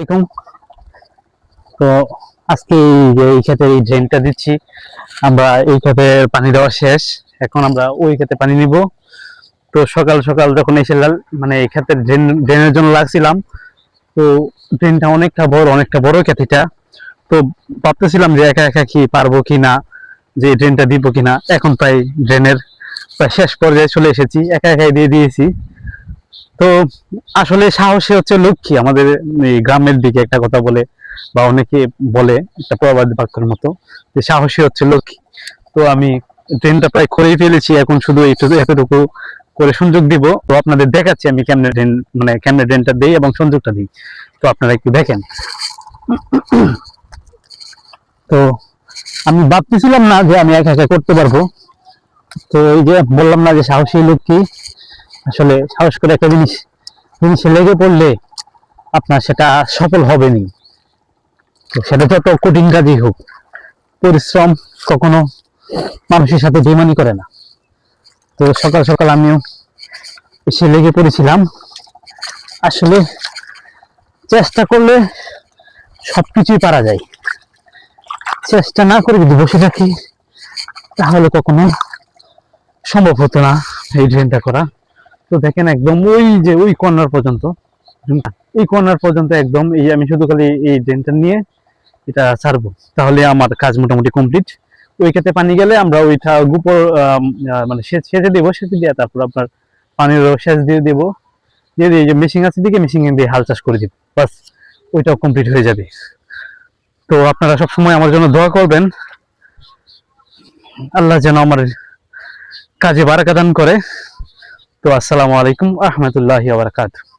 আসসালামু আলাইকুম। তো আজকে এই ক্ষেতে এই ড্রেনটা দিচ্ছি আমরা। এই ক্ষেতে পানি দেওয়া শেষ, এখন আমরা ওই ক্ষেতে পানি নিব। তো সকাল সকাল যখন এসে মানে এই ক্ষেতের ড্রেনের জন্য লাগছিলাম, তো ড্রেনটা অনেকটা বড় ক্ষেতিটা। তো ভাবতেছিলাম যে একা একা কি পারবো কিনা, যে ড্রেনটা দিব কিনা। এখন প্রায় ড্রেনের প্রায় শেষ পর্যায়ে চলে এসেছি, একা একাই দিয়ে দিয়েছি। তো আসলে সাহসী হচ্ছে লক্ষ্মী। আমাদের এই গ্রামের দিকে একটা কথা বলে, বা অনেকে বলে একটা প্রবাদ বাক্যের মতো, যে সাহসী হচ্ছে লক্ষ্মী। তো আমি ট্রেনটা প্রায় করেই ফেলেছি, এখন শুধু এতটুকু করে সংযোগ দিব। তো আপনাদের দেখাচ্ছি আমি কেমনে ট্রেন, মানে কেমনে ট্রেনটা দিই এবং সংযোগটা দিই। তো আপনারা একটু দেখেন। তো আমি ভাবতেছিলাম না যে আমি একা একা করতে পারবো। তো এই যে বললাম না যে সাহসী লক্ষ্মী, আসলে সাহস করে একটা জিনিসে লেগে পড়লে আপনার সেটা সফল হবেনি। তো সেটা যত কঠিন কাজই হোক, পরিশ্রম কখনো মানুষের সাথে বেইমানি করে না। তো সকাল সকাল আমিও এসে লেগে পড়েছিলাম। আসলে চেষ্টা করলে সবকিছুই পারা যায়, চেষ্টা না করে যদি বসে থাকি তাহলে কখনো সম্ভব হতো না এই ড্রেনটা করা। তো দেখেন একদম ওই কর্নার পর্যন্ত, এই কর্নার পর্যন্ত একদম এই আমি শুধু খালি এই ড্রেনটা নিয়ে এটা ছাড়বো, তাহলে আমার কাজ মোটামুটি কমপ্লিট। ওই ক্ষেতে পানি গেলে আমরা ওইটা গুপর মানে সেচে দেবো, সেচে দিয়ে তারপর আপনার পানির সেচ দিয়ে দেবো, দিয়ে দিয়ে যে মেশিন আছে দিকে মেশিন দিয়ে হাল চাষ করে দিব, বাস ওইটাও কমপ্লিট হয়ে যাবে। তো আপনারা সব সময় আমার জন্য দোয়া করবেন, আল্লাহ যেন আমার কাজে বারাকা দান করে। তো আসসালামু আলাইকুম আহমতুল্লাহি ওয়া বারাকাতুহু।